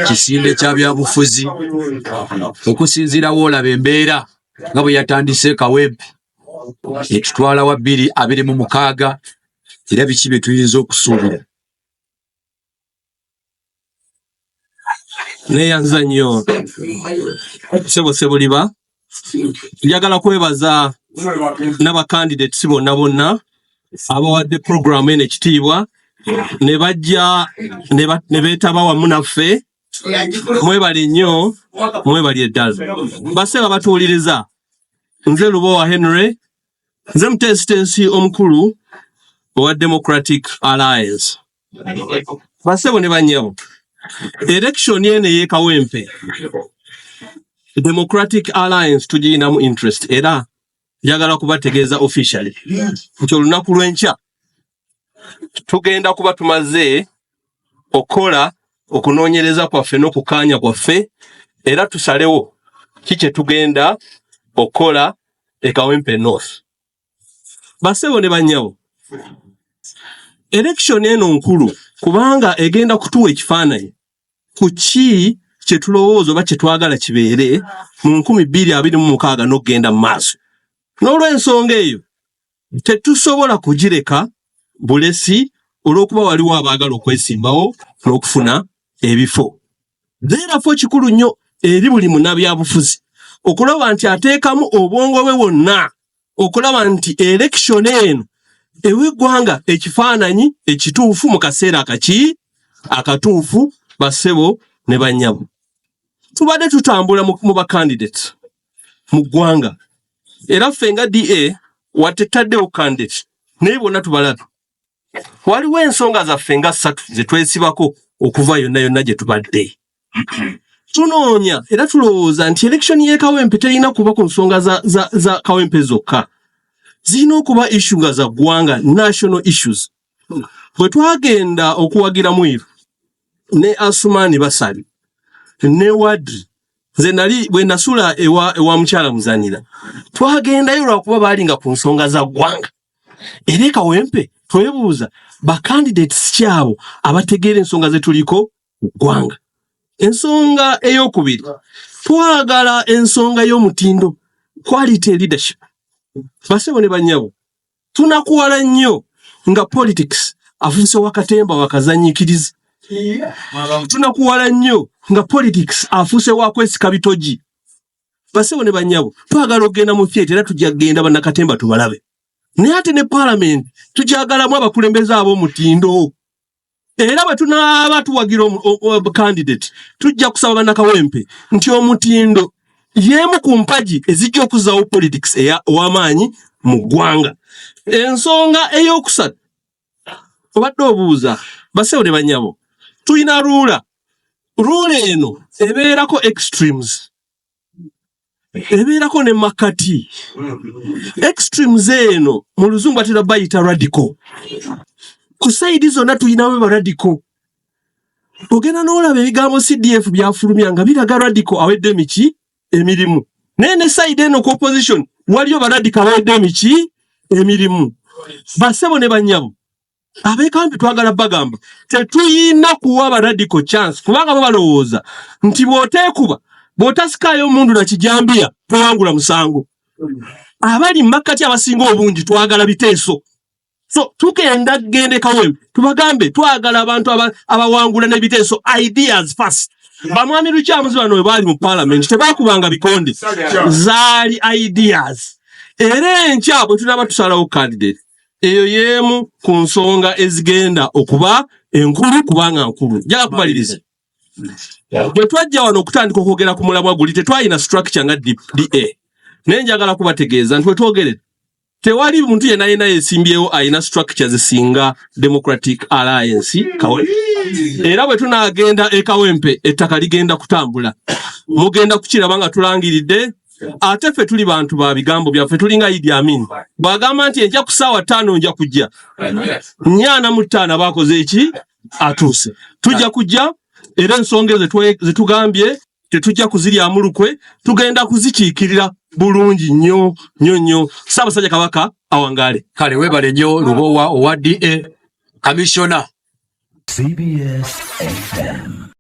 kisinde kya byabufuzi okusinziira w'olaba embeera nga bwe yatandise Kawempe etutwala wa 2026 era biki bye tuyinza okusuubira. Neeyanza nnyo Sebuliba, njagala kwebaza n'abakandidates bonna abawadde programu eno ekitiibwa ne bajja ne beetaba wamu naffe. Mwebale nnyo, mwebale ddala. Basseba batuwuliriza, nze Lubowa Henry, nze muteesiteesi omukulu owa Democratic Alliance. Bassebo ne bannyabo, election eno ey'e Kawempe Democratic Alliance tugiyinamu interest, era njagala kubategeeza officially nti olunaku lw'enkya tugenda kuba tumaze okola okunoonyereza kwaffe n'okukaanya kwaffe, era tusalewo kiki tugenda okola e Kawempe North. Bassebo ne bannyabo, election eno nkulu kubanga egenda kutuwa ekifaananyi ku ki kye tulowooza oba kye twagala kibeere mu 2026 n'okugenda mu maaso. N'olw'ensonga eyo tetusobola kugireka bulesi olw'okuba waliwo abaagala okwesimbawo n'okufuna ebifo. Therefore kikulu nnyo eri buli munnabyabufuzi okulaba nti ateekamu obwongo bwe bwonna okulaba nti election eno eweggwanga ekifaananyi ekituufu mu kaseera akatuufu. Bassebo ne bannyabo, tubadde tutambula mu bakandidates mu ggwanga, era ffe nga DA watetaddewo candidate naye bonna tubalaba. Waliwo ensonga zaffe nga 3 ze twesibako okuva yonna gye tubadde. Tunoonya era tulowooza nti election y'e Kawempe terina kuba ku nsonga za Kawempe zokka, zirina okuba issue nga za ggwanga, national issues. Bwe twagenda okuwagira Mwiru ne Asumani Basali ne Wadri, nze nali bwe nasula ewa mukyala Muzanira, twagendayo lwakuba baalinga ku nsonga za ggwanga. Era Kawempe twebuuza bakandidates kyabo abategeera ensonga ze tuliko mu ggwanga. Ensonga ey'okubiri, twagala ensonga y'omutindo, quality leadership. Bassebo ne bannyabo, tunakuwala nnyo nga politics afuuse wakatemba wakazanyiikiriza. Tunakuwala nnyo nga politics afuuse wakwesika bitogi. Bassebo ne bannyabo, twagala okugenda mu theatre era tujja kugenda bannakatemba tubalabe. Naye ate ne parliament tukyagalamu abakulembeze ab'omutindo. Era bwe tunaaba tuwagira candidate tujja kusaba bannakawempe nti omutindo y'emu ku mpagi ezijja okuzaawo politics ow'amaanyi mu ggwanga. Ensonga ey'okusatu, obadde obuuza Bassebo ne bannyabo, tulina ruula eno ebeerako extremes, ebeerako ne makati. Extremes eno mu luzungu batera bayita radical. Ku sayidi zonna tulinawo ba radical. Ogenda n'olaba ebigambo CDF byafulumya nga biraga radical awedde emirimu. Naye ne sayidi eno ku opposition waliyo ba radical awedde emirimu. Bassebo ne bannyabo, ab'ekampi twagala bagamba tetuyina kuwa ba radical chance kubanga bo balowooza nti bw'otasikayo omundu na kijambiya towangula musango. Abali makati abasinga obungi twagala biteeso. So tugenda kugenda Kawempe tubagambe twagala abantu abawangula n'ebiteeso, ideas first. Bamwami Lukyamuzi bano baali mu parliament tebakubanga bikonde, zaali ideas. Era enkya bwe tunaba tusalawo candidate eyo y'emu ku nsonga ezigenda okuba enkulu kubanga nkulu. Njala kumaliriza, bwe twajja wano okutandika okwogera ku mulamwa guli tetwalina structure nga DA. Naye njagala kubategeeza nti wetwogerera tewali muntu yenna yeesimbyewo alina structure zisinga Democratic Alliance Kawempe. Era bwe tunaagenda e Kawempe ettaka ligenda kutambula. Mugenda kukiraba nga tulangiridde. Ate ffe tuli bantu ba bigambo byaffe, tulinga Idi Amin bw'agamba nti enkya ku ssaawa 5 nja kujja, 45 baakoze eki atuuse. Tujja kujja era ensonga ze tugambye tetujja kuziryamu lukwe, tugenda kuzikiikirira bulungi nnyo. Ssaabasajja Kabaka awangaale. Kale weebale nnyo Lubowa owa DA. Commissioner CBS FM.